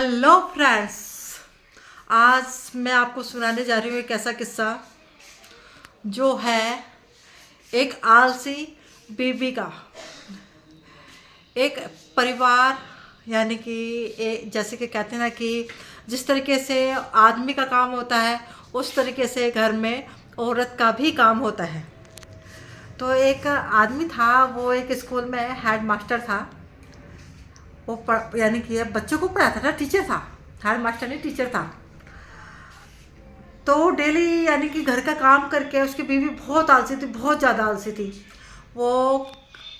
Hello friends, आज मैं आपको सुनाने जा रही हूँ एक ऐसा किस्सा जो है एक आलसी बीबी का। एक परिवार यानी कि जैसे कि कहते हैं ना कि जिस तरीके से आदमी का काम होता है उस तरीके से घर में औरत का भी काम होता है। तो एक आदमी था, वो एक स्कूल में हेड मास्टर था। वो यानी कि बच्चों को पढ़ाता था, टीचर था, हेड मास्टर नहीं टीचर था। तो डेली यानी कि घर का काम करके उसकी बीवी बहुत आलसी थी, बहुत ज़्यादा आलसी थी। वो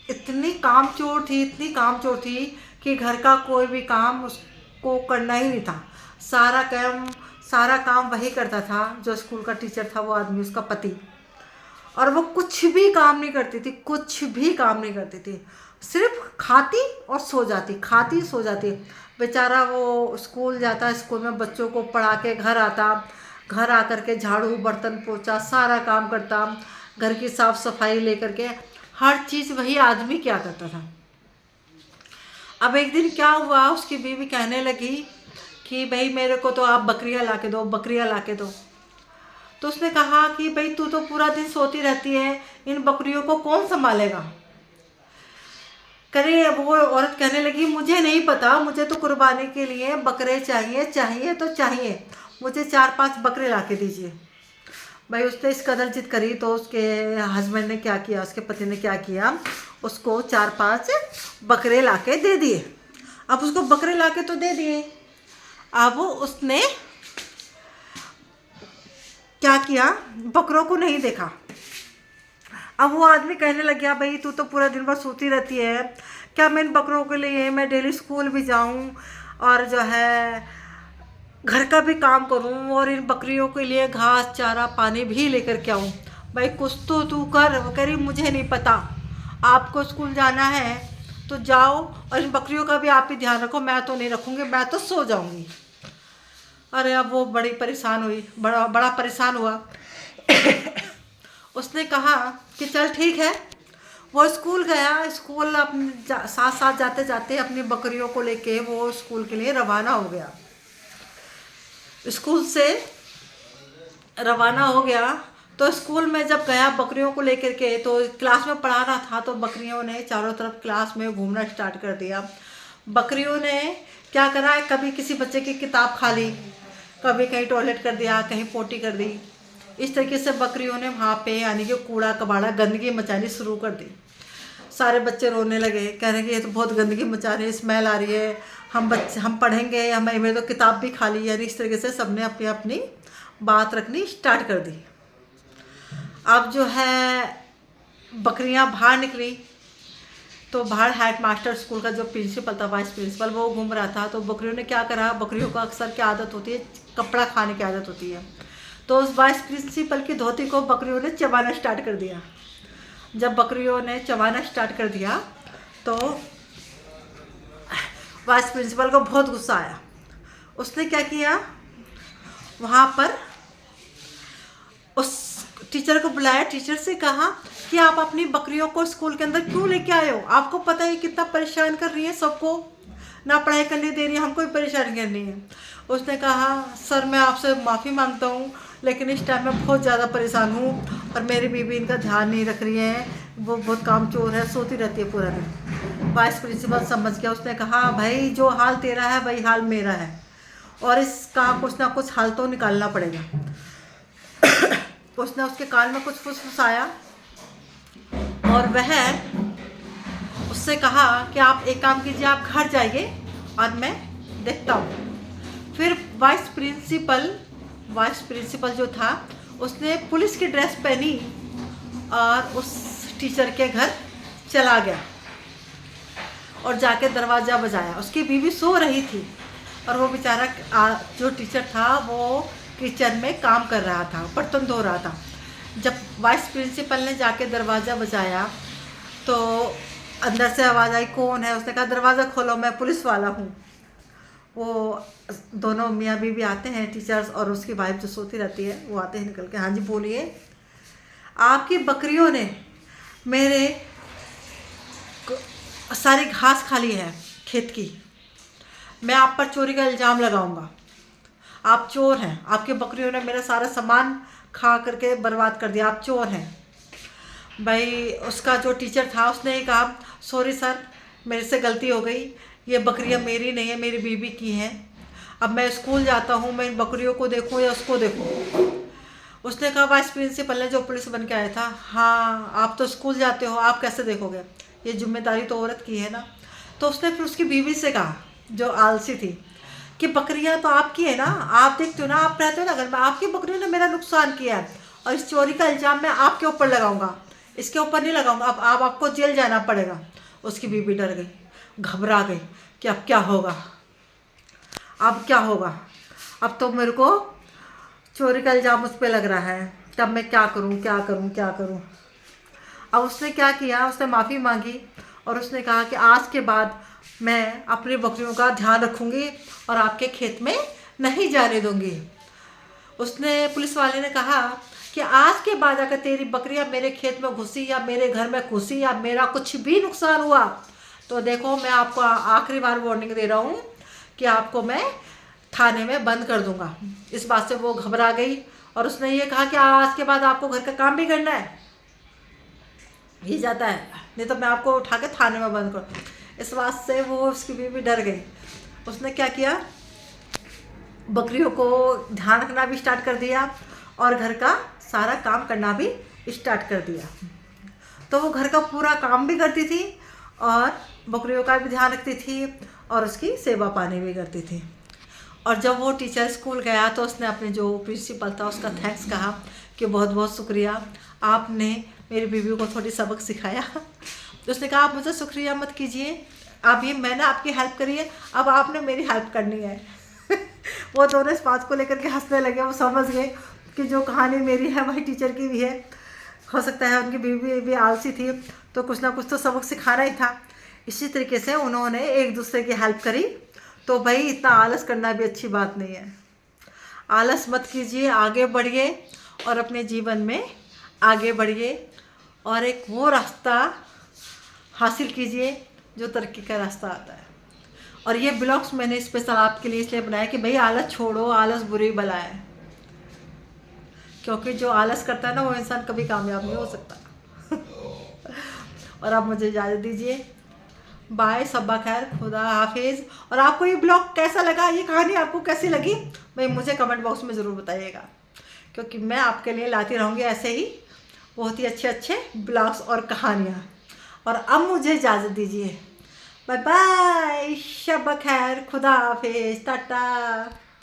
इतनी कामचोर थी, इतनी कामचोर थी कि घर का कोई भी काम उसको करना ही नहीं था। सारा काम वही करता था जो स्कूल का टीचर था, वो आदमी, उसका पति। और वो कुछ भी काम नहीं करती थी, कुछ भी काम नहीं करती थी, सिर्फ खाती और सो जाती, खाती सो जाती। बेचारा वो स्कूल जाता, स्कूल में बच्चों को पढ़ा के घर आता, घर आकर के झाड़ू बर्तन पोछा सारा काम करता, घर की साफ सफाई लेकर के हर चीज़ वही आदमी क्या करता था। अब एक दिन क्या हुआ, उसकी बीवी कहने लगी कि भाई मेरे को तो आप बकरियां ला के दो, बकरियां ला के दो। तो उसने कहा कि भाई तू तो पूरा दिन सोती रहती है, इन बकरियों को कौन संभालेगा। करे वो औरत कहने लगी मुझे नहीं पता, मुझे तो कुर्बानी के लिए बकरे चाहिए, चाहिए तो चाहिए, मुझे 4-5 बकरे ला के दीजिए। भाई उसने इस कदर जिद करी तो उसके हस्बैंड ने क्या किया, उसके पति ने क्या किया, उसको 4-5 बकरे ला के दे दिए। अब उसको बकरे ला के तो दे दिए, अब उसने क्या किया, बकरों को नहीं देखा। अब वो आदमी कहने लग गया भाई तू तो पूरा दिन भर सोती रहती है, क्या मैं इन बकरों के लिए मैं डेली स्कूल भी जाऊं और जो है घर का भी काम करूं और इन बकरियों के लिए घास चारा पानी भी लेकर के आऊं। भाई कुछ तो तू कर। वो कह रही मुझे नहीं पता, आपको स्कूल जाना है तो जाओ और इन बकरियों का भी आप ही ध्यान रखो, मैं तो नहीं रखूँगी, मैं तो सो जाऊँगी। अरे अब वो बड़ी परेशान हुई, बड़ा परेशान हुआ। उसने कहा कि चल ठीक है। वो स्कूल गया, स्कूल अपने साथ साथ जाते जाते अपनी बकरियों को लेके वो स्कूल के लिए रवाना हो गया। स्कूल से रवाना हो गया तो स्कूल में जब गया बकरियों को लेकर के, तो क्लास में पढ़ा रहा था तो बकरियों ने चारों तरफ क्लास में घूमना स्टार्ट कर दिया। बकरियों ने क्या करा, कभी किसी बच्चे की किताब खा ली, कभी कहीं टॉयलेट कर दिया, कहीं पोटी कर दी। इस तरीके से बकरियों ने वहाँ पे यानी कि कूड़ा कबाड़ा गंदगी मचानी शुरू कर दी। सारे बच्चे रोने लगे, कह रहे हैं कि ये तो बहुत गंदगी मचा रही है, स्मेल आ रही है, हम पढ़ेंगे, हमें मेरे तो किताब भी खाली। यानी इस तरीके से सबने अपनी अपनी बात रखनी स्टार्ट कर दी। अब जो है बकरियां बाहर निकली तो बाहर हेड मास्टर स्कूल का जो प्रिंसिपल था, वाइस प्रिंसिपल, वो घूम रहा था। तो बकरियों ने क्या करा, बकरियों को अक्सर क्या आदत होती है, कपड़ा खाने की आदत होती है। तो उस वाइस प्रिंसिपल की धोती को बकरियों ने चबाना स्टार्ट कर दिया। जब बकरियों ने चबाना स्टार्ट कर दिया तो वाइस प्रिंसिपल को बहुत गुस्सा आया। उसने क्या किया, वहाँ पर उस टीचर को बुलाया, टीचर से कहा कि आप अपनी बकरियों को स्कूल के अंदर क्यों लेके आए हो, आपको पता है कितना परेशान कर रही है सबको, ना पढ़ाई करने दे रही है, हमको भी परेशान करनी है। उसने कहा सर मैं आपसे माफ़ी मांगता हूँ, लेकिन इस टाइम मैं बहुत ज़्यादा परेशान हूँ और मेरी बीवी इनका ध्यान नहीं रख रही है, वो बहुत कामचोर है, सोती रहती है पूरा दिन। वाइस प्रिंसिपल समझ गया, उसने कहा भाई जो हाल तेरा है वही हाल मेरा है और इसका कुछ ना कुछ हाल तो निकालना पड़ेगा। उसने उसके कान में कुछ फुसफुसाया और वह उससे कहा कि आप एक काम कीजिए, आप घर जाइए और मैं देखता हूँ। फिर वाइस प्रिंसिपल जो था उसने पुलिस की ड्रेस पहनी और उस टीचर के घर चला गया और जाके दरवाज़ा बजाया। उसकी बीवी सो रही थी और वो बेचारा जो टीचर था वो किचन में काम कर रहा था, बर्तन धो रहा था। जब वाइस प्रिंसिपल ने जाके दरवाज़ा बजाया तो अंदर से आवाज़ आई कौन है। उसने कहा दरवाज़ा खोलो, मैं पुलिस वाला हूँ। वो दोनों मियाँ बीवी आते हैं, टीचर्स और उसकी वाइफ जो सोती रहती है, वो आते हैं निकल के। हाँ जी बोलिए, आपकी बकरियों ने मेरे सारी घास खा ली है खेत की, मैं आप पर चोरी का इल्ज़ाम लगाऊंगा। आप चोर हैं, आपकी बकरियों ने मेरा सारा सामान खा करके बर्बाद कर दिया, आप चोर हैं। भाई उसका जो टीचर था उसने ही कहा, सॉरी सर, मेरे से गलती हो गई, ये बकरियां मेरी नहीं है, मेरी बीवी की हैं। अब मैं स्कूल जाता हूँ, मैं इन बकरियों को देखूँ या उसको देखूँ। उसने कहा, वाइस प्रिंसिपल ने, जो पुलिस बन के आया था, हाँ आप तो स्कूल जाते हो, आप कैसे देखोगे, ये जिम्मेदारी तो औरत की है ना। तो उसने फिर उसकी बीवी से कहा, जो आलसी थी, कि बकरियां तो आपकी है ना, आप देखते हो ना, आप रहते हो ना घर में, आपकी बकरियों ने मेरा नुकसान किया है और इस चोरी का इल्ज़ाम मैं आपके ऊपर लगाऊंगा, इसके ऊपर नहीं लगाऊंगा, अब आपको जेल जाना पड़ेगा। उसकी बीवी डर गई, घबरा गई कि अब क्या होगा, अब क्या होगा, अब तो मेरे को चोरी का इल्ज़ाम उस पर लग रहा है, तब मैं क्या करूं, क्या करूं, क्या करूं। अब उसने क्या किया, उसने माफ़ी मांगी और उसने कहा कि आज के बाद मैं अपनी बकरियों का ध्यान रखूंगी और आपके खेत में नहीं जाने दूंगी। उसने, पुलिस वाले ने कहा कि आज के बाद अगर तेरी बकरियां मेरे खेत में घुसी या मेरे घर में घुसी या मेरा कुछ भी नुकसान हुआ तो देखो, मैं आपको आखिरी बार वार्निंग दे रहा हूँ कि आपको मैं थाने में बंद कर दूंगा। इस बात से वो घबरा गई और उसने ये कहा कि आज के बाद आपको घर का काम भी करना है, ये जाता है, नहीं तो मैं आपको उठा के थाने में बंद कर। इस बात से वो, उसकी बीवी डर गई। उसने क्या किया, बकरियों को ध्यान रखना भी स्टार्ट कर दिया और घर का सारा काम करना भी स्टार्ट कर दिया। तो वो घर का पूरा काम भी करती थी और बकरियों का भी ध्यान रखती थी और उसकी सेवा पानी भी करती थी। और जब वो टीचर स्कूल गया तो उसने अपने जो प्रिंसिपल था उसका थैंक्स कहा कि बहुत बहुत शुक्रिया, आपने मेरी बीवी को थोड़ी सबक सिखाया। तो उसने कहा, आप मुझे शुक्रिया मत कीजिए, अभी मैंने आपकी हेल्प करी है, अब आपने मेरी हेल्प करनी है। वो दोनों इस बात को लेकर के हंसने लगे। वो समझ गए कि जो कहानी मेरी है वही टीचर की भी है। हो सकता है उनकी बीवी भी आलसी थी तो कुछ ना कुछ तो सबक सिखाना ही था। इसी तरीके से उन्होंने एक दूसरे की हेल्प करी। तो भाई इतना आलस करना भी अच्छी बात नहीं है। आलस मत कीजिए, आगे बढ़िए और अपने जीवन में आगे बढ़िए और एक वो रास्ता हासिल कीजिए जो तरक्की का रास्ता आता है। और ये ब्लॉग्स मैंने स्पेशल आपके लिए इसलिए बनाया कि भाई आलस छोड़ो, आलस बुरी बला है, क्योंकि जो आलस करता है ना वो इंसान कभी कामयाब नहीं हो सकता। और आप मुझे इजाज़त दीजिए, बाय, सब्बा खैर, खुदा हाफिज़। और आपको ये ब्लॉग कैसा लगा, ये कहानी आपको कैसी लगी, भाई मुझे कमेंट बॉक्स में ज़रूर बताइएगा, क्योंकि मैं आपके लिए लाती रहूँगी ऐसे ही बहुत ही अच्छे अच्छे ब्लॉग्स और कहानियाँ। और अब मुझे इजाज़त दीजिए, बाय बाय, शब्बा खैर, खुदा हाफिज़, टाटा।